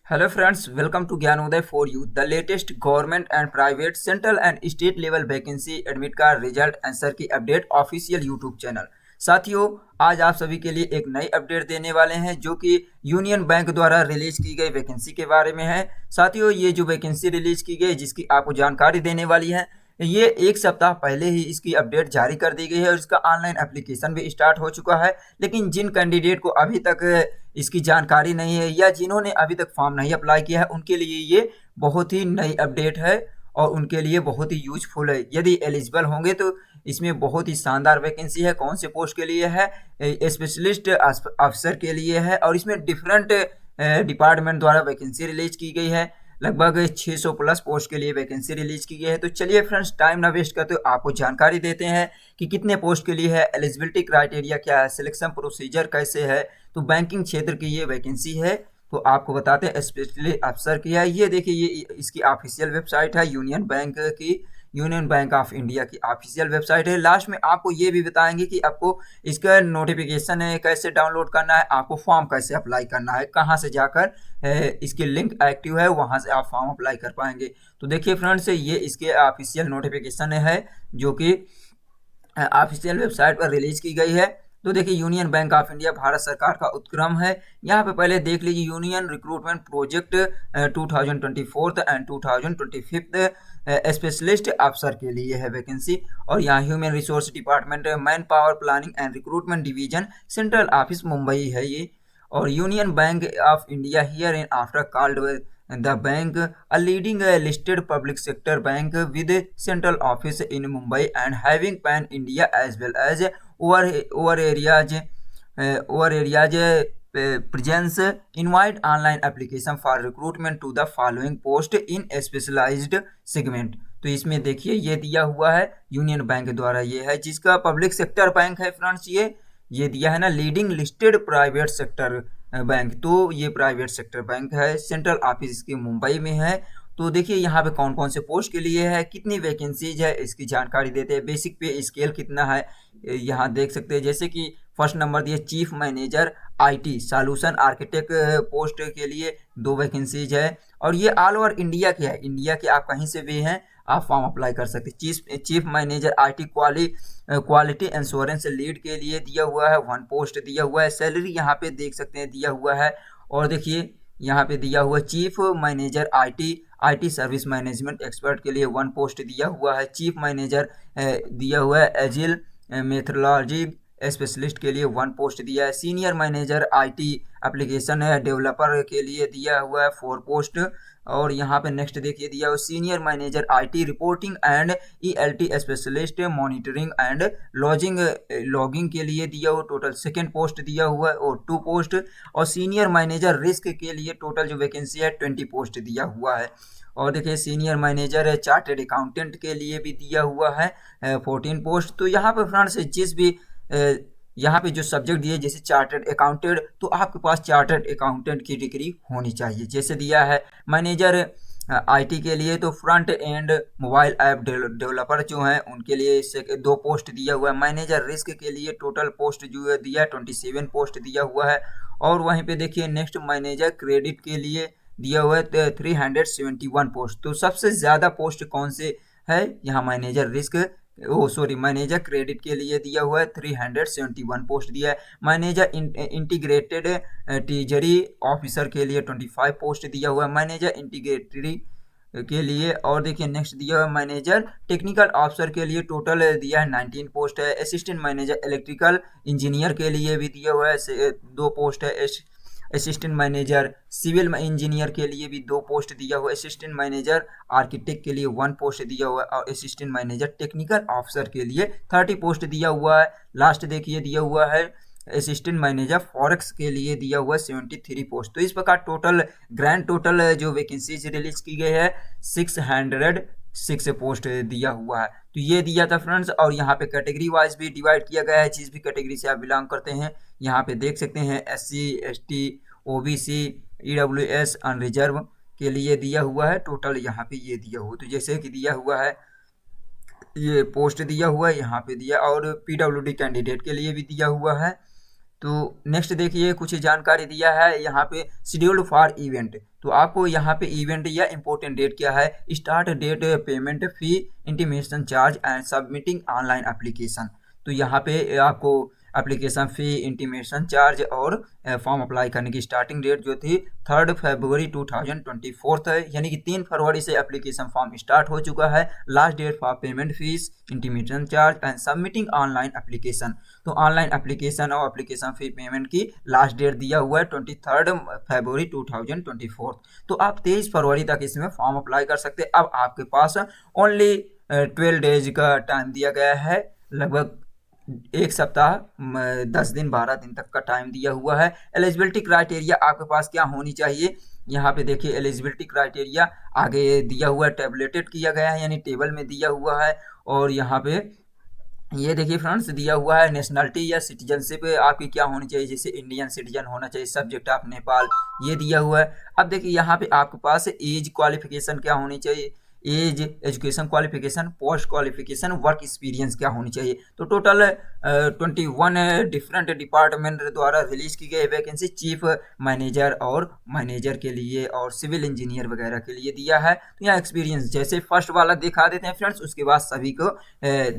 Hello friends, welcome to Gyanodaya for you. The latest government and private, central and state level vacancy admit का result answer की update official YouTube channel. साथियों, आज आप सभी के लिए एक नई अपडेट देने वाले हैं जो कि यूनियन बैंक द्वारा रिलीज की गई वैकेंसी के बारे में है। साथियों, ये जो वैकेंसी रिलीज की गई जिसकी आपको जानकारी देने वाली है, ये एक सप्ताह पहले ही इसकी अपडेट जारी कर दी गई है और इसका ऑनलाइन एप्लीकेशन भी स्टार्ट हो चुका है। लेकिन जिन कैंडिडेट को अभी तक इसकी जानकारी नहीं है या जिन्होंने अभी तक फॉर्म नहीं अप्लाई किया है, उनके लिए ये बहुत ही नई अपडेट है और उनके लिए बहुत ही यूजफुल है। यदि एलिजिबल होंगे तो इसमें बहुत ही शानदार वैकेंसी है। कौन से पोस्ट के लिए है? स्पेशलिस्ट अफसर के लिए है और इसमें डिफरेंट डिपार्टमेंट द्वारा वैकेंसी रिलीज की गई है। लगभग 600 प्लस पोस्ट के लिए वैकेंसी रिलीज की गई है। तो चलिए फ्रेंड्स, टाइम ना वेस्ट करते हुए आपको जानकारी देते हैं कि कितने पोस्ट के लिए है, एलिजिबिलिटी क्राइटेरिया क्या है, सिलेक्शन प्रोसीजर कैसे है। तो बैंकिंग क्षेत्र की ये वैकेंसी है, तो आपको बताते हैं स्पेशली अफसर की है। ये देखिए, ये इसकी ऑफिशियल वेबसाइट है, यूनियन बैंक ऑफ इंडिया की ऑफिशियल वेबसाइट है। लास्ट में आपको ये भी बताएंगे कि आपको इसका नोटिफिकेशन है कैसे डाउनलोड करना है, आपको फॉर्म कैसे अप्लाई करना है, कहाँ से जाकर इसकी लिंक एक्टिव है वहाँ से आप फॉर्म अप्लाई कर पाएंगे। तो देखिए फ्रेंड्स, ये इसके ऑफिशियल नोटिफिकेशन है जो कि ऑफिशियल वेबसाइट पर रिलीज की गई है। तो देखिए, union bank of India Bharat सरकार का उपक्रम है। यहाँ पे पहले देख लीजिए, union recruitment project 2024 and 2025 specialist अफसर के लिए है वैकेंसी। और यहाँ human resource department, man power planning and recruitment division, central office Mumbai है ये। और union bank of India here in after called the bank a leading listed public sector bank with central office in Mumbai and having pan India as well as over areas presence. Invite online application for recruitment to the following post in a specialized segment। तो इसमें देखिए ये दिया हुआ है union bank द्वारा, ये है जिसका पब्लिक सेक्टर बैंक है फ्रेंड्स। ये दिया है ना, leading listed private sector bank. तो ये प्राइवेट सेक्टर बैंक है, सेंट्रल ऑफिस इसकी मुंबई में है। तो देखिए यहाँ पे कौन कौन से पोस्ट के लिए है, कितनी वैकेंसीज है, इसकी जानकारी देते हैं। बेसिक पे स्केल कितना है यहाँ देख सकते हैं। जैसे कि फर्स्ट नंबर दिए chief manager IT solution architect post के लिए 2 वैकेंसीज है। और ये ऑल ओवर इंडिया के है, इंडिया के आप कहीं से भी हैं आप फॉर्म अप्लाई कर सकते हैं। Chief manager IT quality insurance lead के लिए दिया हुआ है, 1 पोस्ट दिया हुआ है। सैलरी यहाँ पे देख सकते हैं दिया हुआ है। और देखिए यहाँ पे दिया हुआ chief manager IT service management expert के लिए 1 पोस्ट दिया हुआ है। चीफ मैनेजर दिया हुआ है एजिल मेथोडोलॉजी स्पेशलिस्ट के लिए 1 पोस्ट दिया है। सीनियर मैनेजर आईटी एप्लीकेशन है डेवलपर के लिए दिया हुआ है 4 पोस्ट। और यहाँ पे नेक्स्ट देखिए दिया हुआ senior manager IT reporting and ELT specialist monitoring and logging के लिए दिया हुआ टोटल 2nd पोस्ट दिया हुआ है और 2 पोस्ट। और सीनियर मैनेजर रिस्क के लिए टोटल जो वैकेंसी है 20 पोस्ट दिया हुआ है। और देखिए सीनियर मैनेजर चार्टर्ड अकाउंटेंट के लिए भी दिया हुआ है 14 पोस्ट। तो यहाँ पे फ्रेंड्स जिस भी यहाँ पे जो सब्जेक्ट दिए जैसे चार्टर्ड अकाउंटेंट, तो आपके पास चार्टर्ड अकाउंटेंट की डिग्री होनी चाहिए। जैसे दिया है मैनेजर आईटी के लिए तो front end mobile app developer जो हैं उनके लिए 2 पोस्ट दिया हुआ है। मैनेजर रिस्क के लिए टोटल पोस्ट जो है दिया 27 पोस्ट दिया हुआ है। और वहीं पे देखिए नेक्स्ट मैनेजर क्रेडिट के लिए दिया हुआ है 371 पोस्ट। तो सबसे ज़्यादा पोस्ट कौन से है यहाँ? मैनेजर क्रेडिट के लिए दिया हुआ है 371 पोस्ट दिया है। मैनेजर इंटीग्रेटेड ट्रेजरी ऑफिसर के लिए 25 पोस्ट दिया हुआ है मैनेजर इंटीग्रेटरी के लिए। और देखिए नेक्स्ट दिया हुआ मैनेजर टेक्निकल ऑफिसर के लिए टोटल दिया है 19 पोस्ट है। असिस्टेंट मैनेजर इलेक्ट्रिकल इंजीनियर के लिए भी दिया हुआ है 2 पोस्ट है। असिस्टेंट मैनेजर सिविल इंजीनियर के लिए भी 2 पोस्ट दिया हुआ है। असिस्टेंट मैनेजर आर्किटेक्ट के लिए 1 पोस्ट दिया हुआ है और असिस्टेंट मैनेजर टेक्निकल ऑफिसर के लिए 30 पोस्ट दिया हुआ है। लास्ट देखिए दिया हुआ है असिस्टेंट मैनेजर फॉरेक्स के लिए दिया हुआ है 73 पोस्ट। तो इस प्रकार टोटल ग्रैंड टोटल जो वैकेंसीज रिलीज की गई है 606 पोस्ट दिया हुआ है। तो ये दिया था फ्रेंड्स। और यहाँ पे कैटेगरी वाइज भी डिवाइड किया गया है, जिस भी कैटेगरी से आप बिलोंग करते हैं यहाँ पे देख सकते हैं। SC ST OBC EWS unreserved के लिए दिया हुआ है टोटल यहाँ पे ये दिया हुआ। तो जैसे कि दिया हुआ है ये पोस्ट दिया हुआ है यहाँ पे दिया। और PWD कैंडिडेट के लिए भी दिया हुआ है तो नेक्स्ट देखिए कुछ जानकारी दिया है यहाँ पे, शेड्यूल्ड फॉर इवेंट। तो आपको यहाँ पे इवेंट या इंपॉर्टेंट डेट क्या है, start date, payment fee, intimation charge and submitting online application. तो यहाँ पे आपको एप्लीकेशन फ़ी, इंटीमेशन चार्ज और फॉर्म अप्लाई करने की स्टार्टिंग डेट जो थी 3 फरवरी 2024 है, यानी कि 3 फरवरी से एप्लीकेशन फॉर्म स्टार्ट हो चुका है। Last date for payment fees, intimation charge and submitting online application. तो ऑनलाइन एप्लीकेशन और एप्लीकेशन फी पेमेंट की लास्ट डेट दिया हुआ है 23 फरवरी 2024। तो आप 23 फरवरी तक इसमें फॉर्म अप्लाई कर सकते हैं। अब आपके पास ओनली 12 डेज का टाइम दिया गया है, लगभग एक सप्ताह 10 दिन 12 दिन तक का टाइम दिया हुआ है। एलिजिबिलिटी क्राइटेरिया आपके पास क्या होनी चाहिए, यहाँ पे देखिए एलिजिबिलिटी क्राइटेरिया आगे दिया हुआ है, टेबलेटेड किया गया है यानी टेबल में दिया हुआ है। और यहाँ पे ये देखिए फ्रेंड्स दिया हुआ है नेशनलिटी या सिटीजनशिप आपकी क्या होनी चाहिए, जैसे इंडियन सिटीजन होना चाहिए, सब्जेक्ट ऑफ नेपाल, ये दिया हुआ है। अब देखिए यहाँ पे आपके पास एज क्वालिफिकेशन क्या होनी चाहिए, age, education qualification, post qualification, work experience क्या होनी चाहिए। तो टोटल 21 डिफरेंट डिपार्टमेंट द्वारा रिलीज की गई वैकेंसी चीफ मैनेजर और मैनेजर के लिए और सिविल इंजीनियर वगैरह के लिए दिया है। तो यहाँ एक्सपीरियंस जैसे फर्स्ट वाला दिखा देते हैं फ्रेंड्स, उसके बाद सभी को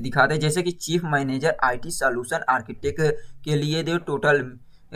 दिखा दें। जैसे कि chief manager IT solution architect के लिए दे टोटल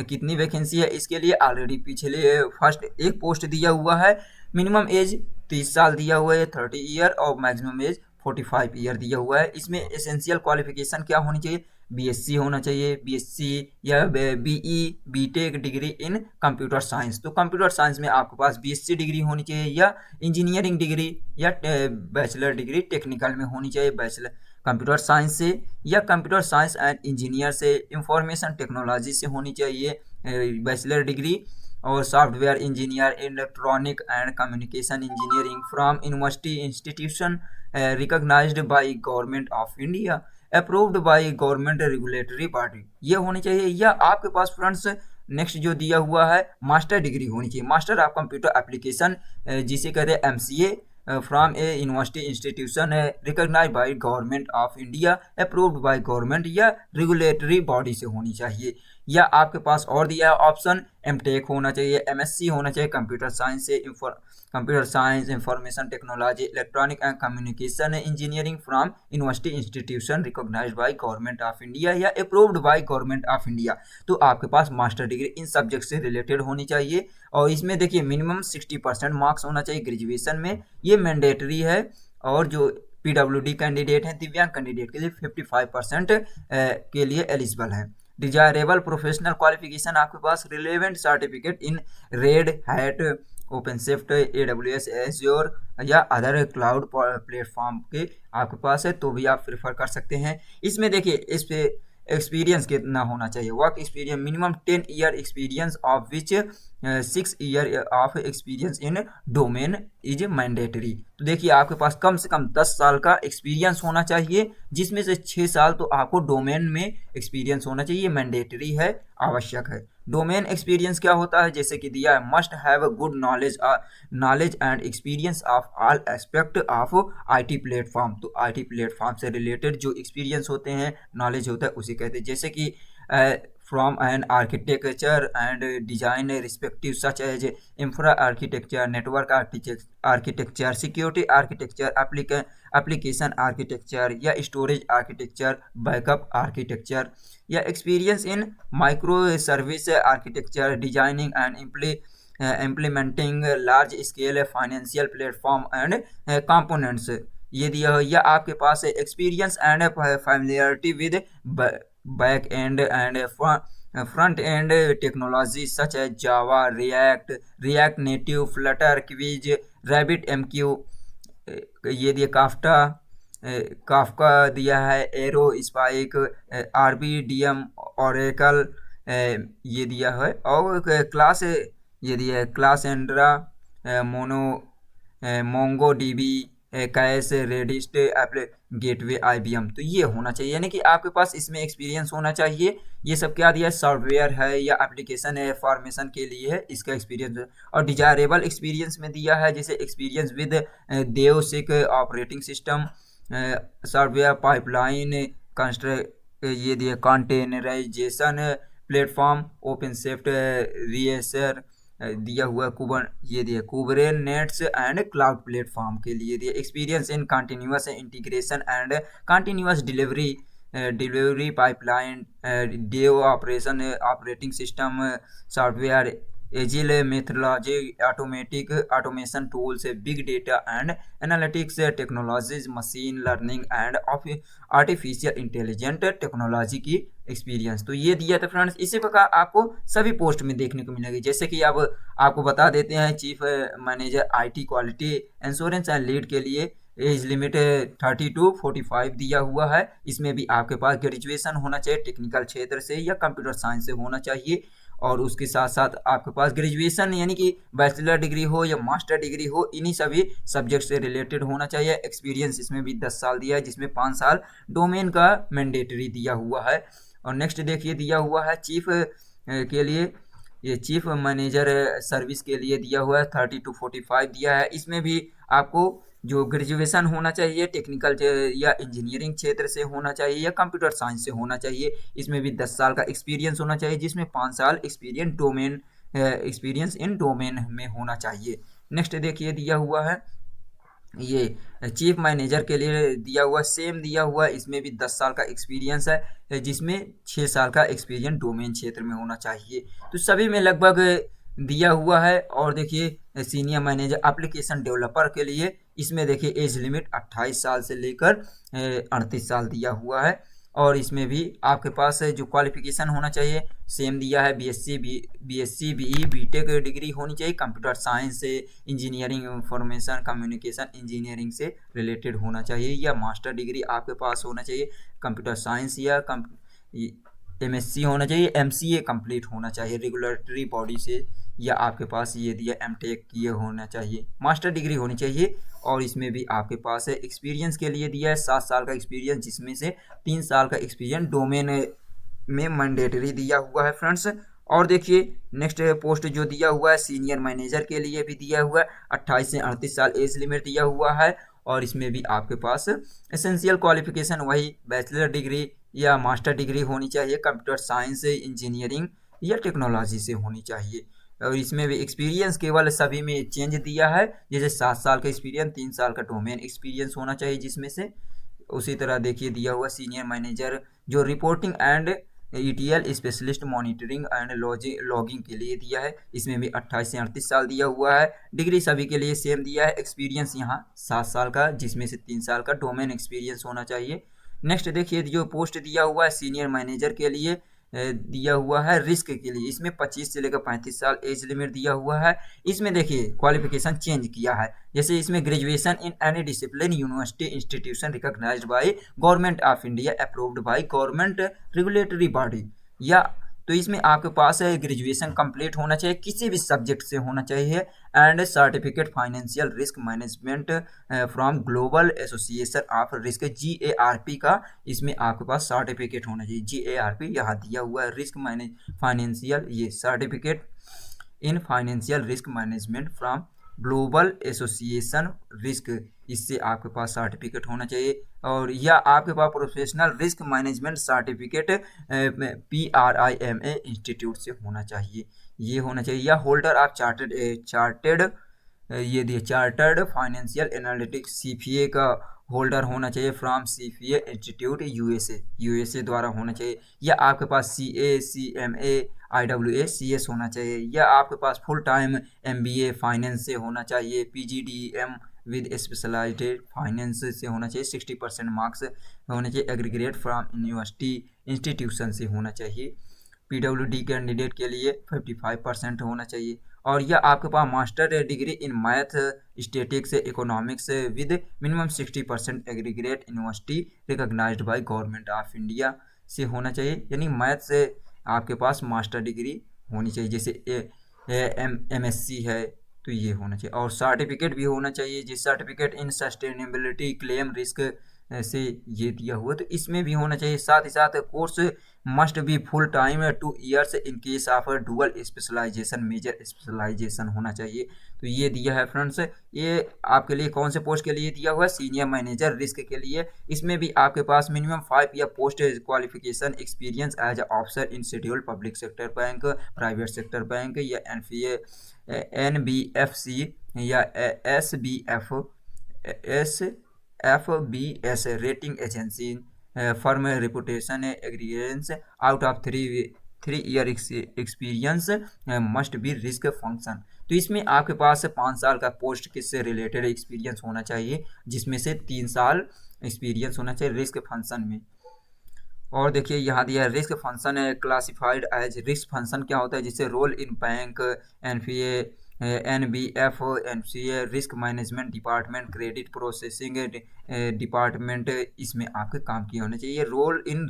कितनी वैकेंसी है, इसके लिए ऑलरेडी पिछले फर्स्ट एक पोस्ट दिया हुआ है। मिनिमम एज 30 साल दिया हुआ है 30 ईयर और मैक्सिमम एज 45 ईयर दिया हुआ है। इसमें एसेंशियल क्वालिफिकेशन क्या होनी चाहिए, BSc होना चाहिए, BSc या BE BTech degree in computer science. तो कंप्यूटर साइंस में आपके पास BSc डिग्री होनी चाहिए या इंजीनियरिंग डिग्री या बैचलर डिग्री टेक्निकल में होनी चाहिए, बैचलर कंप्यूटर साइंस से या कंप्यूटर साइंस एंड इंजीनियर से, इंफॉर्मेशन टेक्नोलॉजी से होनी चाहिए बैचलर डिग्री, और software engineer, electronic and communication engineering from university institution recognised by government of India, approved by government regulatory body, ये होनी चाहिए। या आपके पास फ्रेंड्स नेक्स्ट जो दिया हुआ है मास्टर डिग्री होनी चाहिए, मास्टर ऑफ कंप्यूटर एप्लीकेशन जिसे कहते हैं MCA from a university institution recognised by government of India, approved by government या रेगुलेटरी बॉडी से होनी चाहिए। या आपके पास और दिया है ऑप्शन MTech होना चाहिए, MSc होना चाहिए कंप्यूटर साइंस से, computer science, information technology, electronic and communication engineering from university institution recognised by government of India या approved by government of India. तो आपके पास मास्टर डिग्री इन सब्जेक्ट से रिलेटेड होनी चाहिए। और इसमें देखिए मिनिमम 60% मार्क्स होना चाहिए ग्रेजुएशन में, ये मैंडेटरी है। और जो PWD कैंडिडेट हैं, दिव्यांग कैंडिडेट के लिए 55% के लिए एलिजिबल है। डिजायरेबल प्रोफेशनल क्वालिफिकेशन आपके पास relevant certificate in Red Hat, OpenShift, AWS Azure या अदर क्लाउड प्लेटफॉर्म के आपके पास है तो भी आप प्रेफर कर सकते हैं। इसमें देखिए इस पे एक्सपीरियंस कितना होना चाहिए, work experience minimum 10 year experience of which 6 year of experience in domain is mandatory. तो देखिए आपके पास कम से कम 10 साल का एक्सपीरियंस होना चाहिए, जिसमें से 6 साल तो आपको डोमेन में एक्सपीरियंस होना चाहिए, मैंडेटरी है, आवश्यक है। डोमेन एक्सपीरियंस क्या होता है, जैसे कि दिया है must have good knowledge and experience of all aspect of IT platform. तो IT प्लेटफॉर्म से रिलेटेड जो एक्सपीरियंस होते हैं, नॉलेज होता है, उसे कहते हैं। जैसे कि from an architecture and design respective such as infra architecture, network architecture, security architecture, application architecture या स्टोरेज आर्किटेक्चर, बैकअप आर्किटेक्चर, या experience in micro service architecture, designing and implementing large scale financial platform and components, ये दिया हो। या आपके पास experience and familiarity with back end front end technology such as Java, React Native, Flutter, quiz, Rabbit MQ, ये दिया Kafka दिया है, एरो, स्पाइक, RBDM, ओरेकल, ये दिया है। और क्लास ये दिया है Cassandra, Mongo DB, cache, Redis, gateway, IBM। तो ये होना चाहिए, यानी कि आपके पास इसमें एक्सपीरियंस होना चाहिए। ये सब क्या दिया है, सॉफ्टवेयर है या एप्लीकेशन है, फॉर्मेशन के लिए है, इसका एक्सपीरियंस। और डिजायरेबल एक्सपीरियंस में दिया है जैसे experience with DevSec operating system, software pipeline, ये दिया कंटेनराइजेशन, प्लेटफॉर्म, ओपन सेफ्ट रिएसर दिया हुआ है, ये दिया कुबरनेट्स एंड क्लाउड प्लेटफॉर्म के लिए दिया, experience in continuous integration and continuous delivery pipeline, dev operation operating system software, agile methodology, automation tools, big data and analytics technologies, machine learning and artificial intelligent technology की experience. तो ये दिया था friends. इसी प्रकार आपको सभी पोस्ट में देखने को मिलेगी, जैसे कि अब आपको बता देते हैं chief manager IT quality insurance and lead के लिए एज लिमिट 30 to 45 दिया हुआ है। इसमें भी आपके पास ग्रेजुएशन होना चाहिए टेक्निकल क्षेत्र से या कंप्यूटर साइंस से होना चाहिए, और उसके साथ साथ आपके पास ग्रेजुएशन यानी कि बैचलर डिग्री हो या मास्टर डिग्री हो, इन्हीं सभी सब्जेक्ट से रिलेटेड होना चाहिए। एक्सपीरियंस इसमें भी 10 साल दिया है, जिसमें 5 साल डोमेन का मैंडेटरी दिया हुआ है। और नेक्स्ट देखिए दिया हुआ है चीफ के लिए, ये चीफ मैनेजर सर्विस के लिए दिया हुआ है 30 to 45 दिया है। इसमें भी आपको जो ग्रेजुएशन होना चाहिए टेक्निकल या इंजीनियरिंग क्षेत्र से होना चाहिए या कंप्यूटर साइंस से होना चाहिए। इसमें भी 10 साल का एक्सपीरियंस होना चाहिए, जिसमें 5 साल एक्सपीरियंस इन डोमेन में होना चाहिए। नेक्स्ट देखिए दिया हुआ है ये चीफ मैनेजर के लिए दिया हुआ, सेम दिया हुआ, इसमें भी 10 साल का एक्सपीरियंस है, जिसमें 6 साल का एक्सपीरियंस डोमेन क्षेत्र में होना चाहिए। तो सभी में लगभग दिया हुआ है। और देखिए सीनियर मैनेजर एप्लीकेशन डेवलपर के लिए, इसमें देखिए एज लिमिट 28 साल से लेकर 38 साल दिया हुआ है। और इसमें भी आपके पास जो क्वालिफिकेशन होना चाहिए सेम दिया है, BSc BE BTech डिग्री होनी चाहिए, कंप्यूटर साइंस से, इंजीनियरिंग इंफॉर्मेशन कम्युनिकेशन इंजीनियरिंग से रिलेटेड होना चाहिए, या मास्टर डिग्री आपके पास होना चाहिए कंप्यूटर साइंस, या MSc होना चाहिए, MCA कंप्लीट होना चाहिए रेगुलेटरी बॉडी से, या आपके पास ये दिया MTech किए होना चाहिए, मास्टर डिग्री होनी चाहिए। और इसमें भी आपके पास है एक्सपीरियंस के लिए दिया है 7 साल का एक्सपीरियंस, जिसमें से 3 साल का एक्सपीरियंस डोमेन में मैंडेटरी दिया हुआ है फ्रेंड्स। और देखिए नेक्स्ट पोस्ट जो दिया हुआ है सीनियर मैनेजर के लिए भी दिया हुआ है 28 से 38 साल एज लिमिट दिया हुआ है। और इसमें भी आपके पास एसेंशियल क्वालिफिकेशन वही बैचलर डिग्री या मास्टर डिग्री होनी चाहिए, कंप्यूटर साइंस इंजीनियरिंग या टेक्नोलॉजी से होनी चाहिए। और इसमें भी एक्सपीरियंस केवल सभी में चेंज दिया है, जैसे 7 साल का एक्सपीरियंस, 3 साल का डोमेन एक्सपीरियंस होना चाहिए जिसमें से। उसी तरह देखिए दिया हुआ सीनियर मैनेजर जो reporting and ETL specialist monitoring and logging के लिए दिया है, इसमें भी 28 से 38 साल दिया हुआ है। डिग्री सभी के लिए सेम दिया है, एक्सपीरियंस यहाँ 7 साल का, जिसमें से 3 साल का डोमेन एक्सपीरियंस होना चाहिए। नेक्स्ट देखिए जो पोस्ट दिया हुआ है सीनियर मैनेजर के लिए दिया हुआ है रिस्क के लिए, इसमें 25 से लेकर 35 साल एज लिमिट दिया हुआ है। इसमें देखिए क्वालिफिकेशन चेंज किया है, जैसे इसमें graduation in any discipline university institution recognised by government of India approved by government regulatory body, या तो इसमें आपके पास ग्रेजुएशन कंप्लीट होना चाहिए, किसी भी सब्जेक्ट से होना चाहिए, and certificate financial risk management from global association of risk GARP का इसमें आपके पास सर्टिफिकेट होना चाहिए। GARP यहाँ दिया हुआ है, रिस्क फाइनेंशियल, ये certificate in financial risk management from global association risk, इससे आपके पास सर्टिफिकेट होना चाहिए। और या आपके पास professional risk management certificate PRIMA institute से होना चाहिए, ये होना चाहिए, या होल्डर ऑफ चार्टेड ये दिए चार्टर्ड फाइनेंशियल एनालिटिक्स CPA का होल्डर होना चाहिए फ्रॉम CPA इंस्टीट्यूट USA द्वारा होना चाहिए, या आपके पास CA CMA IWA CS होना चाहिए, या आपके पास फुल टाइम MBA फाइनेंस से होना चाहिए, PGDM विद स्पेशलाइज्ड फाइनेंस से होना चाहिए, 60% मार्क्स होने चाहिए, एग्रीगेट फ्रॉम यूनिवर्सिटी इंस्टीट्यूशन से होना चाहिए। PWD कैंडिडेट के लिए 55% होना चाहिए, और यह आपके पास master degree in math statics economics with minimum 60% aggregate university recognized by government of India से होना चाहिए, यानी मैथ से आपके पास मास्टर डिग्री होनी चाहिए, जैसे MSc है तो ये होना चाहिए। और सर्टिफिकेट भी होना चाहिए, जिस certificate in sustainability claim risk से ये दिया हुआ, तो इसमें भी होना चाहिए। साथ ही साथ course must be full time 2 years in case of dual specialisation major specialisation होना चाहिए। तो ये दिया है फ्रेंड्स, ये आपके लिए कौन से पोस्ट के लिए दिया हुआ है, सीनियर मैनेजर रिस्क के लिए। इसमें भी आपके पास minimum 5 year post qualification experience as a officer in scheduled public sector bank, private sector bank या NBFC या SBFBS rating agency firm reputation aggregates out of 3 year experience must be risk function. तो इसमें आपके पास 5 साल का post किससे related experience होना चाहिए, जिसमें से 3 साल एक्सपीरियंस होना चाहिए रिस्क फंक्शन में। और देखिए यहाँ दिया है रिस्क फंक्शन है क्लासिफाइड एज रिस्क फंक्शन क्या होता है, जिससे role in bank, NPA, NBF, NCA, risk management department, credit processing department, इसमें आपके काम किए होने चाहिए। Role in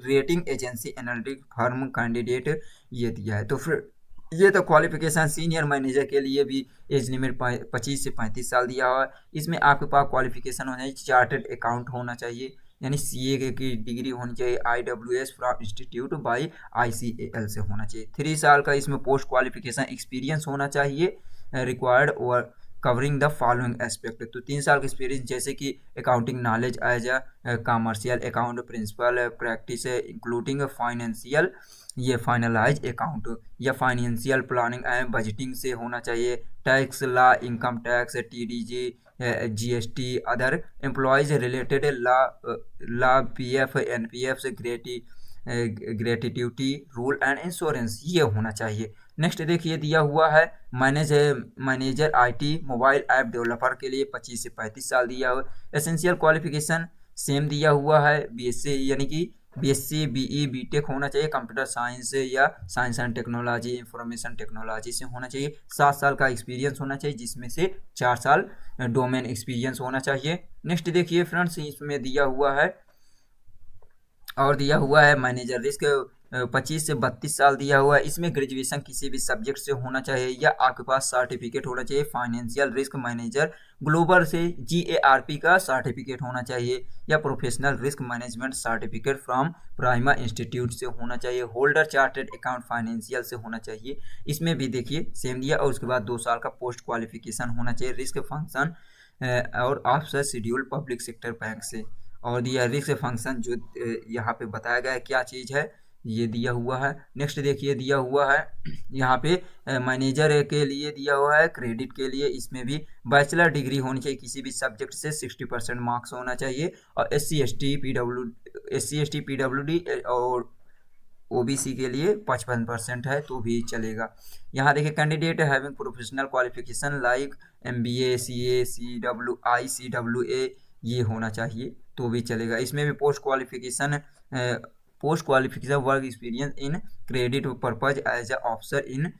rating agency, analytic firm, candidate, ये दिया है। तो फिर ये तो क्वालिफिकेशन सीनियर मैनेजर के लिए भी एज लिमिट 25 से 35 साल दिया हुआ है। इसमें आपके पास क्वालिफिकेशन होना चाहिए, चार्टर्ड अकाउंट होना चाहिए, यानी CA की डिग्री होनी चाहिए, IWS from institute by ICAL से होना चाहिए। 3 साल का इसमें पोस्ट क्वालिफिकेशन एक्सपीरियंस होना चाहिए रिक्वायर्ड और कवरिंग द फॉलोइंग एस्पेक्ट। तो 3 साल का एक्सपीरियंस जैसे कि accounting knowledge as a commercial account principle practice including financial, ये फाइनलाइज अकाउंट या फाइनेंशियल प्लानिंग एंड बजटिंग से होना चाहिए, tax law, income tax, TDG, GST, other employees related law, PF, NPF से ग्रेटिट्यूटी रूल एंड इंश्योरेंस, ये होना चाहिए। Next देखिए दिया हुआ है manager IT mobile app developer के लिए 25 से 35 साल दिया हुआ। एसेंशियल क्वालिफिकेशन सेम दिया हुआ है, BSc यानी कि BSc BE BTech होना चाहिए, कंप्यूटर साइंस या science and technology, information technology से होना चाहिए। 7 साल का एक्सपीरियंस होना चाहिए, जिसमें से 4 साल डोमेन एक्सपीरियंस होना चाहिए। नेक्स्ट देखिए फ्रेंड्स, इसमें दिया हुआ है और दिया हुआ है मैनेजर रिस्क 25 से 32 साल दिया हुआ है। इसमें ग्रेजुएशन किसी भी सब्जेक्ट से होना चाहिए या आपके पास सर्टिफिकेट होना चाहिए, फाइनेंशियल रिस्क मैनेजर ग्लोबल से GARP का सर्टिफिकेट होना चाहिए या professional risk management certificate from prima institute से होना चाहिए, होल्डर चार्टर्ड अकाउंट फाइनेंशियल से होना चाहिए। इसमें भी देखिए सेम दिया, और उसके बाद 2 साल का पोस्ट क्वालिफिकेशन होना चाहिए रिस्क फंक्शन और officer schedule public sector bank से। और दिया रिस्क फंक्शन जो यहाँ पे बताया गया है क्या चीज़ है, ये दिया हुआ है। नेक्स्ट देखिए दिया हुआ है यहाँ पे मैनेजर के लिए दिया हुआ है क्रेडिट के लिए, इसमें भी बैचलर डिग्री होनी चाहिए किसी भी सब्जेक्ट से, 60% मार्क्स होना चाहिए, और SC ST PWD और OBC के लिए 55% है तो भी चलेगा। यहाँ देखिए candidate having professional qualification like MBA, CA, CWI, CWA, ये होना चाहिए तो भी चलेगा। इसमें भी post qualification work experience in credit purpose as a officer in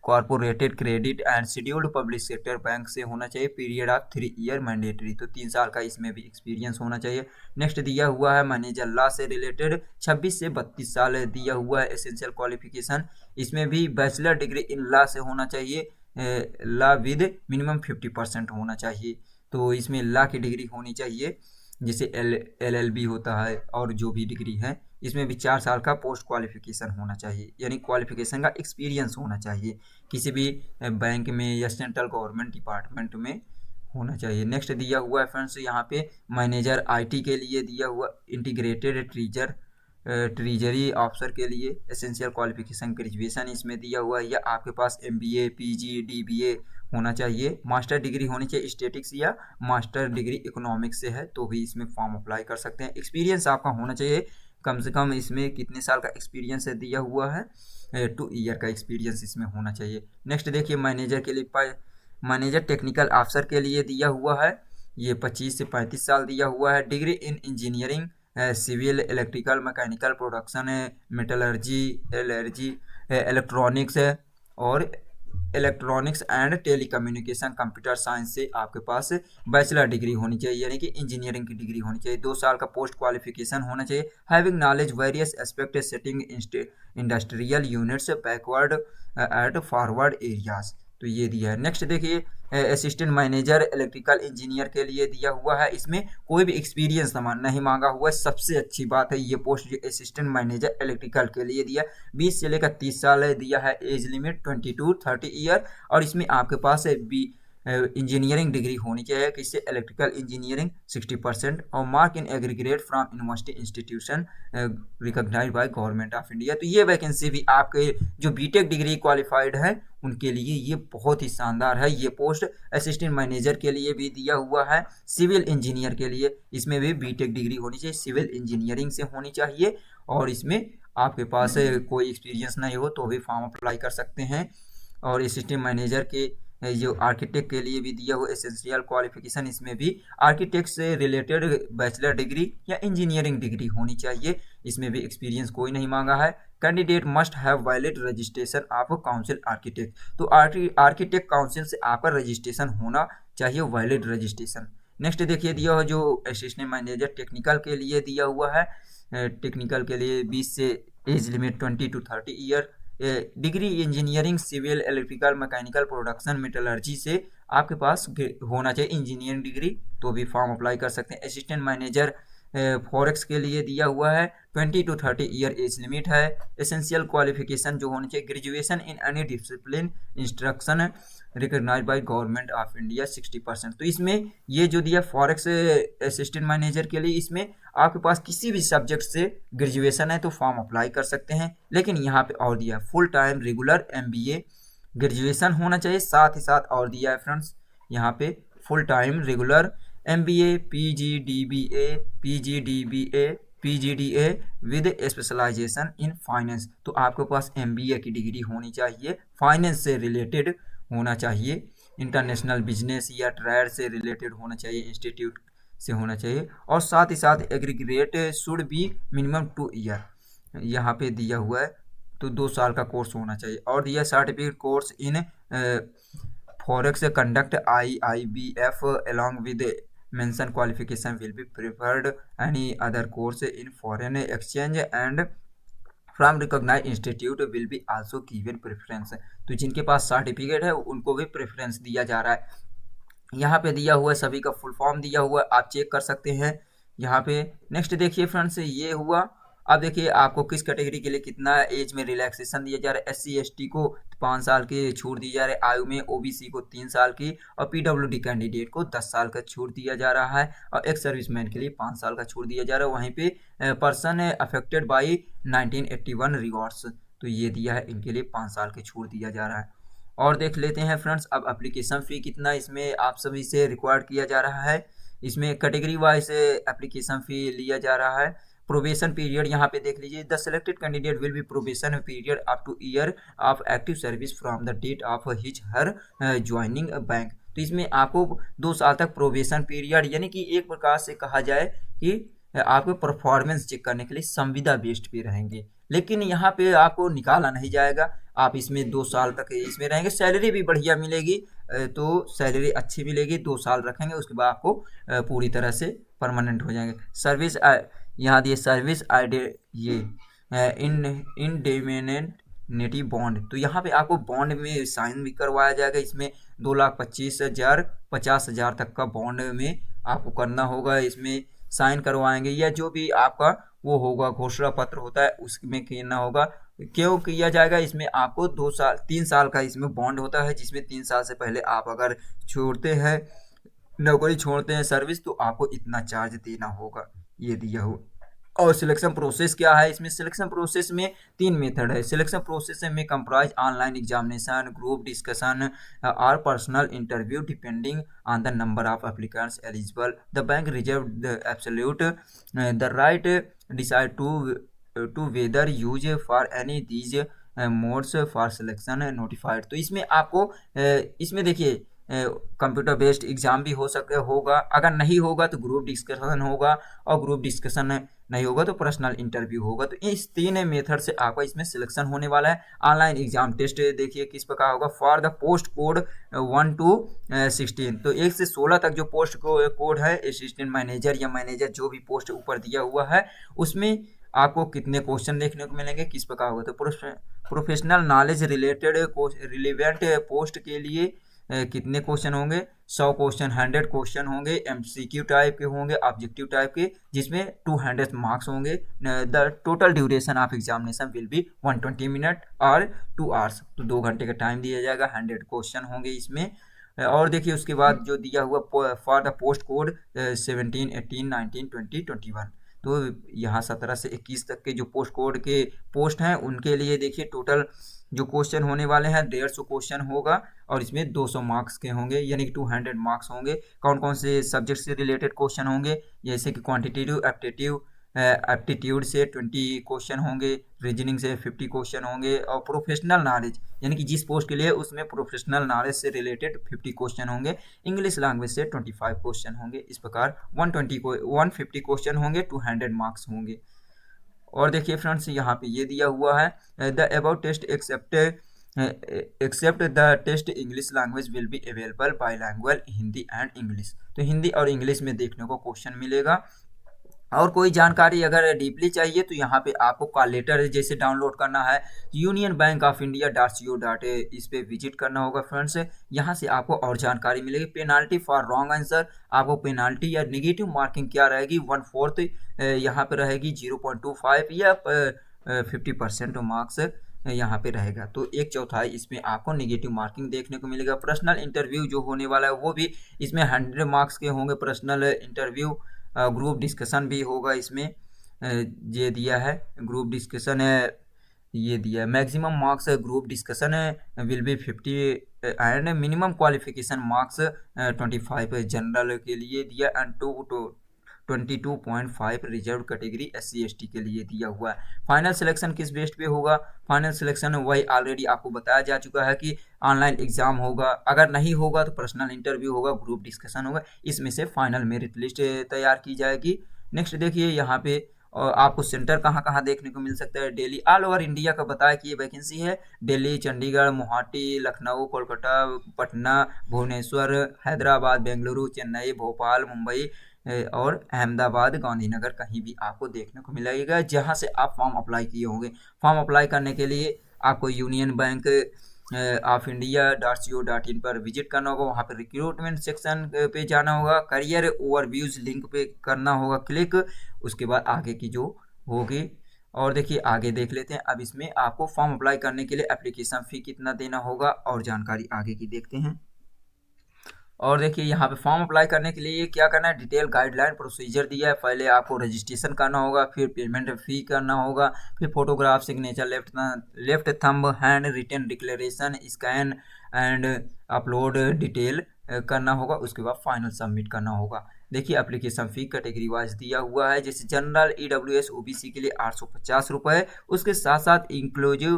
corporated credit and scheduled public sector bank से होना चाहिए, पीरियड ऑफ 3 ईयर मैंडेटरी, तो 3 साल का इसमें भी एक्सपीरियंस होना चाहिए। नेक्स्ट दिया हुआ है मैनेजर लॉ से रिलेटेड 26 से 32 साल दिया हुआ है एसेंशियल क्वालिफिकेशन, इसमें भी बैचलर डिग्री इन लॉ से होना चाहिए, लॉ विद मिनिमम 50% होना चाहिए। तो इसमें लॉ की डिग्री होनी चाहिए, जैसे LLB होता है और जो भी डिग्री है, इसमें भी 4 साल का पोस्ट क्वालिफिकेशन होना चाहिए, यानी क्वालिफिकेशन का एक्सपीरियंस होना चाहिए किसी भी बैंक में या सेंट्रल गवर्नमेंट डिपार्टमेंट में होना चाहिए। नेक्स्ट दिया हुआ है फ्रेंड्स यहाँ पे मैनेजर IT के लिए दिया हुआ इंटीग्रेटेड ट्रीजरी ऑफिसर के लिए एसेंशियल क्वालिफिकेशन ग्रेजुएशन इसमें दिया हुआ है, या आपके पास MBA, PG, DBA होना चाहिए, मास्टर डिग्री होनी चाहिए स्टेटिक्स या मास्टर डिग्री इकोनॉमिक्स से है तो भी इसमें फॉर्म अप्लाई कर सकते हैं। एक्सपीरियंस आपका होना चाहिए कम से कम, इसमें कितने साल का एक्सपीरियंस है दिया हुआ है, 2 ईयर का एक्सपीरियंस इसमें होना चाहिए। नेक्स्ट देखिए मैनेजर के लिए मैनेजर टेक्निकल ऑफिसर के लिए दिया हुआ है, ये 25 से 35 साल दिया हुआ है, degree in engineering, civil, electrical, mechanical, production, metallurgy, electronics और electronics and telecommunication, computer science से आपके पास बैचलर डिग्री होनी चाहिए, यानी कि इंजीनियरिंग की डिग्री होनी चाहिए। 2 साल का पोस्ट क्वालिफिकेशन होना चाहिए, having knowledge various aspect setting industrial units backward at forward areas, तो ये दिया है। नेक्स्ट देखिए असिस्टेंट मैनेजर इलेक्ट्रिकल इंजीनियर के लिए दिया हुआ है, इसमें कोई भी एक्सपीरियंस नहीं मांगा हुआ है। सबसे अच्छी बात है ये पोस्ट जो असिस्टेंट मैनेजर इलेक्ट्रिकल के लिए दिया 20 से लेकर 30 साल है दिया है, एज लिमिट 22-30 ईयर, और इसमें आपके पास इंजीनियरिंग डिग्री होनी चाहिए, किससे इलेक्ट्रिकल इंजीनियरिंग 60% और mark in aggregate from university institution recognised by government of India. तो ये वैकेंसी भी आपके जो बीटेक डिग्री क्वालिफाइड है उनके लिए ये बहुत ही शानदार है। ये पोस्ट असिस्टेंट मैनेजर के लिए भी दिया हुआ है, सिविल इंजीनियर के लिए इसमें भी बीटेक डिग्री होनी चाहिए, सिविल इंजीनियरिंग से होनी चाहिए, और इसमें आपके पास कोई एक्सपीरियंस नहीं हो तो भी फॉर्म अप्लाई कर सकते हैं। और असिस्टेंट मैनेजर के जो आर्किटेक्ट के लिए भी दिया हुआ एसेंशियल क्वालिफिकेशन, इसमें भी आर्किटेक्ट से रिलेटेड बैचलर डिग्री या इंजीनियरिंग डिग्री होनी चाहिए, इसमें भी एक्सपीरियंस कोई नहीं मांगा है। Candidate must have valid registration of council architect, तो आर्किटेक्ट काउंसिल से आपका रजिस्ट्रेशन होना चाहिए, वैलिड रजिस्ट्रेशन। नेक्स्ट देखिए दिया हुआ जो असिस्टेंट मैनेजर टेक्निकल के लिए दिया हुआ है, टेक्निकल के लिए 20 से age limit 20-30 year, degree engineering civil electrical mechanical production metallurgy से आपके पास होना चाहिए इंजीनियरिंग डिग्री, तो भी फॉर्म अप्लाई कर सकते हैं। असिस्टेंट मैनेजर फॉरेक्स के लिए दिया हुआ है 20-30 ईयर एज लिमिट है। एसेंशियल क्वालिफिकेशन जो होनी चाहिए graduation in any discipline instruction recognised by government of India 60%। तो इसमें ये जो दिया फॉरेक्स असिस्टेंट मैनेजर के लिए, इसमें आपके पास किसी भी सब्जेक्ट से ग्रेजुएशन है तो फॉर्म अप्लाई कर सकते हैं, लेकिन यहाँ पे और दिया full time regular MBA graduation होना चाहिए, साथ ही साथ और दिया है फ्रेंड्स यहाँ पे full time regular MBA PGDBA with specialisation in finance. तो आपके पास MBA की डिग्री होनी चाहिए, फाइनेंस से रिलेटेड होना चाहिए, इंटरनेशनल बिजनेस या ट्रेड से रिलेटेड होना चाहिए, इंस्टीट्यूट से होना चाहिए, और साथ ही साथ aggregate should be minimum 2 year यहाँ पे दिया हुआ है, तो 2 साल का कोर्स होना चाहिए। और दिया certificate course in forex conduct IIBF along with mention qualification will be preferred any other course in foreign exchange and from recognise institute will be also given preference. तो जिनके पास सर्टिफिकेट है उनको भी प्रेफरेंस दिया जा रहा है। यहाँ पे दिया हुआ है सभी का फुल फॉर्म दिया हुआ है, आप चेक कर सकते हैं यहाँ पे। नेक्स्ट देखिए फ्रेंड्स ये हुआ, अब देखिए आपको किस कैटेगरी के लिए कितना एज में रिलैक्सेशन दिया जा रहा है। SC ST को 5 साल की छूट दी जा रही है आयु में, OBC को 3 साल की, और PWD कैंडिडेट को 10 साल का छूट दिया जा रहा है, और एक्स सर्विसमैन के लिए 5 साल का छूट दिया जा रहा है। वहीं पे पर्सन अफेक्टेड बाई 1981 रिवॉर्ड्स, तो ये दिया है, इनके लिए 5 साल की छूट दिया जा रहा है। और देख लेते हैं फ्रेंड्स अब एप्लीकेशन फ़ी कितना इसमें आप सभी से रिक्वायर्ड किया जा रहा है। इसमें कैटेगरी वाइज एप्लीकेशन फ़ी लिया जा रहा है। प्रोबेशन पीरियड यहाँ पे देख लीजिए, the selected candidate will be probation period up to year of active service from the date of his her joining bank. तो इसमें आपको 2 साल तक प्रोबेशन पीरियड, यानी कि एक प्रकार से कहा जाए कि आपके परफॉर्मेंस चेक करने के लिए संविदा बेस्ड पे रहेंगे, लेकिन यहाँ पे आपको निकाला नहीं जाएगा, आप इसमें 2 साल तक इसमें रहेंगे। सैलरी भी बढ़िया मिलेगी, तो सैलरी अच्छी मिलेगी, 2 साल रखेंगे, उसके बाद आपको पूरी तरह से परमानेंट हो जाएंगे। सर्विस यहाँ दिए सर्विस आईडी ये इंडेमिनेटिव बॉन्ड, तो यहाँ पे आपको बॉन्ड में साइन भी करवाया जाएगा। इसमें 2,25,000 50,000 तक का बॉन्ड में आपको करना होगा, इसमें साइन करवाएंगे, या जो भी आपका वो होगा घोषणा पत्र होता है उसमें करना होगा। क्यों किया जाएगा, इसमें आपको 3 साल का इसमें बॉन्ड होता है, जिसमें 3 साल से पहले आप अगर छोड़ते हैं, नौकरी छोड़ते हैं सर्विस, तो आपको इतना चार्ज देना होगा, ये दिया हो। और सिलेक्शन प्रोसेस क्या है, इसमें सिलेक्शन प्रोसेस में 3 मेथड है। सिलेक्शन प्रोसेस में comprise online examination, group discussion और personal interview depending on the number of applicants eligible. The bank reserve the absolute the right decide to whether use for any these modes for selection notified. तो इसमें आपको इसमें देखिए computer based exam भी होगा, अगर नहीं होगा तो ग्रुप डिस्कशन होगा, और ग्रुप डिस्कशन नहीं होगा तो पर्सनल इंटरव्यू होगा। तो इस 3 मेथड से आपका इसमें सिलेक्शन होने वाला है। ऑनलाइन एग्जाम टेस्ट देखिए किस प्रकार होगा, for the post code 1 to 16, तो 1 से 16 तक जो पोस्ट कोड है असिस्टेंट मैनेजर या मैनेजर जो भी पोस्ट ऊपर दिया हुआ है उसमें आपको कितने क्वेश्चन देखने को मिलेंगे, किस प्रकार होगा। तो professional knowledge related relevant post के लिए कितने क्वेश्चन होंगे, 100 क्वेश्चन, 100 क्वेश्चन होंगे, एमसीक्यू टाइप के होंगे, ऑब्जेक्टिव टाइप के, जिसमें 200 मार्क्स होंगे। The total duration of examination will be 120 minute और 2 आवर्स, तो 2 घंटे का टाइम दिया जाएगा। 100 क्वेश्चन होंगे इसमें। और देखिए उसके बाद जो दिया हुआ फॉर द पोस्ट कोड 17, 18, 19, 20, 21, तो यहाँ 17 से 21 तक के जो पोस्ट कोड के पोस्ट हैं उनके लिए देखिए टोटल जो क्वेश्चन होने वाले हैं 150 क्वेश्चन होगा, और इसमें 200 मार्क्स के होंगे, यानी कि 200 मार्क्स होंगे। कौन कौन से सब्जेक्ट से रिलेटेड क्वेश्चन होंगे, जैसे कि क्वांटिटेटिव एप्टीट्यूड से 20 क्वेश्चन होंगे, रीजनिंग से 50 क्वेश्चन होंगे, और प्रोफेशनल नॉलेज यानी कि जिस पोस्ट के लिए उसमें प्रोफेशनल नॉलेज से रिलेटेड 50 क्वेश्चन होंगे, इंग्लिश लैंग्वेज से 25 क्वेश्चन होंगे। इस प्रकार 150 क्वेश्चन होंगे, 200 मार्क्स होंगे। और देखिए फ्रेंड्स यहाँ पे ये दिया हुआ है the about test except the test English language will be available bilingual Hindi and English. तो हिंदी और इंग्लिश में देखने को क्वेश्चन मिलेगा। और कोई जानकारी अगर डीपली चाहिए तो यहाँ पे आपको कॉल लेटर जैसे डाउनलोड करना है, union bank of India .co.in इस पे विजिट करना होगा फ्रेंड्स। यहाँ से आपको और जानकारी मिलेगी। पेनाल्टी फॉर रॉन्ग आंसर, आपको पेनाल्टी या नेगेटिव मार्किंग क्या रहेगी, 1/4 यहाँ पे रहेगी, 0.25 या 50% मार्क्स यहाँ पे रहेगा, तो 1/4 इसमें आपको नेगेटिव मार्किंग देखने को मिलेगा। पर्सनल इंटरव्यू जो होने वाला है वो भी इसमें 100 मार्क्स के होंगे। पर्सनल इंटरव्यू, ग्रुप डिस्कशन भी होगा इसमें, ये दिया है ग्रुप डिस्कशन है, ये दिया है maximum marks group discussion will be 50 and minimum qualification marks 25 general के लिए दिया, एंड 22.5 रिजर्व कैटेगरी SC/ST के लिए दिया हुआ है। फाइनल सिलेक्शन किस बेस्ड पे होगा, फाइनल सिलेक्शन वही ऑलरेडी आपको बताया जा चुका है कि ऑनलाइन एग्जाम होगा, अगर नहीं होगा तो पर्सनल इंटरव्यू होगा, ग्रुप डिस्कशन होगा, इसमें से फाइनल मेरिट लिस्ट तैयार की जाएगी। नेक्स्ट देखिए यहाँ पे आपको सेंटर कहाँ कहाँ देखने को मिल सकता है। दिल्ली, ऑल ओवर इंडिया का बताया कि ये वैकेंसी है दिल्ली, चंडीगढ़, गुवाहाटी, लखनऊ, कोलकाता, पटना, भुवनेश्वर, हैदराबाद, बेंगलुरु, चेन्नई, भोपाल, मुंबई और अहमदाबाद, गांधीनगर, कहीं भी आपको देखने को मिलेगा जहां से आप फॉर्म अप्लाई किए होंगे। फॉर्म अप्लाई करने के लिए आपको union bank of India .co.in पर विजिट करना होगा, वहाँ पर रिक्रूटमेंट सेक्शन पे जाना होगा, करियर ओवरव्यूज लिंक पे करना होगा क्लिक, उसके बाद आगे की जो होगी। और देखिए आगे देख लेते हैं। अब इसमें आपको फॉर्म अप्लाई करने के लिए एप्लीकेशन फ़ी कितना देना होगा और जानकारी आगे की देखते हैं। और देखिए यहाँ पे फॉर्म अप्लाई करने के लिए क्या करना है, डिटेल गाइडलाइन प्रोसीजर दिया है। पहले आपको रजिस्ट्रेशन करना होगा, फिर पेमेंट फ़ी करना होगा, फिर photograph, signature, left thumb, hand written declaration, scan and upload detail करना होगा, उसके बाद फाइनल सबमिट करना होगा। देखिए एप्लीकेशन फ़ी कैटेगरी वाइज दिया हुआ है, जैसे जनरल, EWS, OBC के लिए 850 रुपये, उसके साथ साथ इंक्लूसिव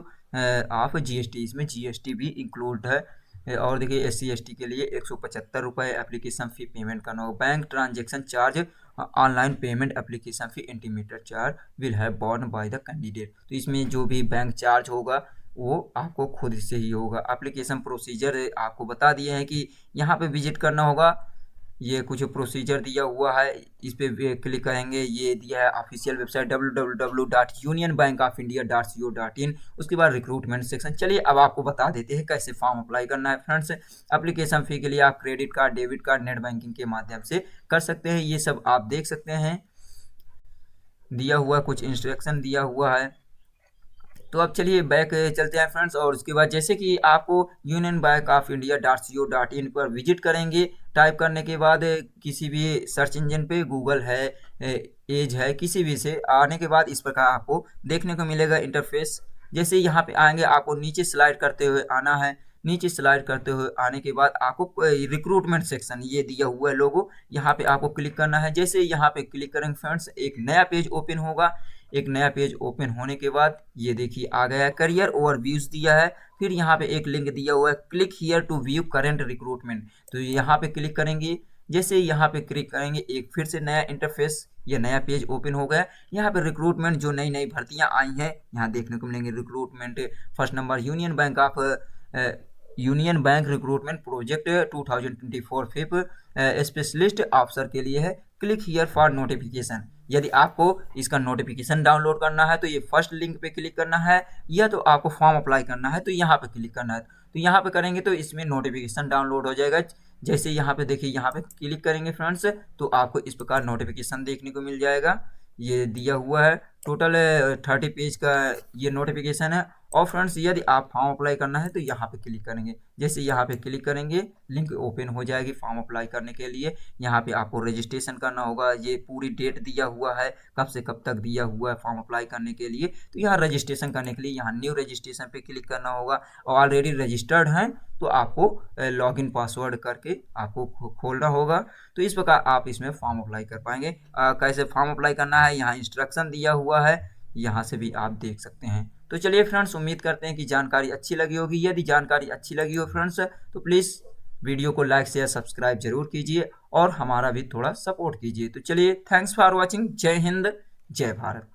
ऑफ GST, इसमें GST भी इंक्लूड है। और देखिए SC/ST के लिए 175 रुपये एप्लीकेशन फ़ी पेमेंट करना होगा। Bank transaction charge, online payment application fee, intimation charge will have borne by the candidate. तो इसमें जो भी बैंक चार्ज होगा वो आपको खुद से ही होगा। एप्लीकेशन प्रोसीजर आपको बता दिए हैं कि यहाँ पे विजिट करना होगा, ये कुछ प्रोसीजर दिया हुआ है, इस पे क्लिक करेंगे, ये दिया है ऑफिशियल वेबसाइट www.unionbankofindia.co.in, उसके बाद रिक्रूटमेंट सेक्शन। चलिए अब आपको बता देते हैं कैसे फॉर्म अप्लाई करना है फ्रेंड्स। एप्लीकेशन फ़ी के लिए आप credit card, debit card, net banking के माध्यम से कर सकते हैं, ये सब आप देख सकते हैं, दिया हुआ कुछ इंस्ट्रक्शन दिया हुआ है। तो अब चलिए बैक चलते हैं फ्रेंड्स, और उसके बाद जैसे कि आपको union bank of India .co.in पर विजिट करेंगे, टाइप करने के बाद किसी भी सर्च इंजन पे, गूगल है, एज है, किसी भी से आने के बाद इस प्रकार आपको देखने को मिलेगा इंटरफेस। जैसे यहाँ पे आएंगे आपको नीचे स्लाइड करते हुए आना है, नीचे स्लाइड करते हुए आने के बाद आपको रिक्रूटमेंट सेक्शन ये दिया हुआ है लोगो, यहाँ पे आपको क्लिक करना है। जैसे यहाँ पे क्लिक करेंगे फ्रेंड्स, एक नया पेज ओपन होगा। एक नया पेज ओपन होने के बाद ये देखिए आ गया है, करियर ओवरव्यूज दिया है, फिर यहाँ पे एक लिंक दिया हुआ है, click here to view current recruitment. तो यहाँ पे क्लिक करेंगे, जैसे यहाँ पे क्लिक करेंगे एक फिर से नया इंटरफेस, ये नया पेज ओपन हो गया। यहाँ पे रिक्रूटमेंट जो नई नई भर्तियाँ आई हैं यहाँ देखने को मिलेंगे। Recruitment first number union bank recruitment project 2024 fifth specialist officer के लिए है, क्लिक हियर फॉर नोटिफिकेशन। यदि आपको इसका नोटिफिकेशन डाउनलोड करना है तो ये फर्स्ट लिंक पे क्लिक करना है, या तो आपको फॉर्म अप्लाई करना है तो यहाँ पे क्लिक करना है। तो यहाँ पे करेंगे तो इसमें नोटिफिकेशन डाउनलोड हो जाएगा। जैसे यहाँ पे देखिए, यहाँ पे क्लिक करेंगे फ्रेंड्स तो आपको इस प्रकार नोटिफिकेशन देखने को मिल जाएगा। ये दिया हुआ है टोटल 30 पेज का ये नोटिफिकेशन है। और फ्रेंड्स यदि आप फॉर्म अप्लाई करना है तो यहाँ पे क्लिक करेंगे। जैसे यहाँ पे क्लिक करेंगे लिंक ओपन हो जाएगी फॉर्म अप्लाई करने के लिए। यहाँ पे आपको रजिस्ट्रेशन करना होगा। ये पूरी डेट दिया हुआ है, कब से कब तक दिया हुआ है फॉर्म अप्लाई करने के लिए। तो यहाँ रजिस्ट्रेशन करने के लिए यहाँ न्यू रजिस्ट्रेशन पे क्लिक करना होगा। और ऑलरेडी रजिस्टर्ड हैं तो आपको लॉगिन पासवर्ड करके आपको खोलना होगा। तो इस प्रकार आप इसमें फॉर्म अप्लाई कर पाएंगे। कैसे फॉर्म अप्लाई करना है यहाँ इंस्ट्रक्शन दिया हुआ है, यहाँ से भी आप देख सकते हैं। तो चलिए फ्रेंड्स, उम्मीद करते हैं कि जानकारी अच्छी लगी होगी। यदि जानकारी अच्छी लगी हो फ्रेंड्स तो प्लीज़ वीडियो को लाइक शेयर सब्सक्राइब जरूर कीजिए और हमारा भी थोड़ा सपोर्ट कीजिए। तो चलिए, थैंक्स फॉर वॉचिंग। जय हिंद, जय भारत।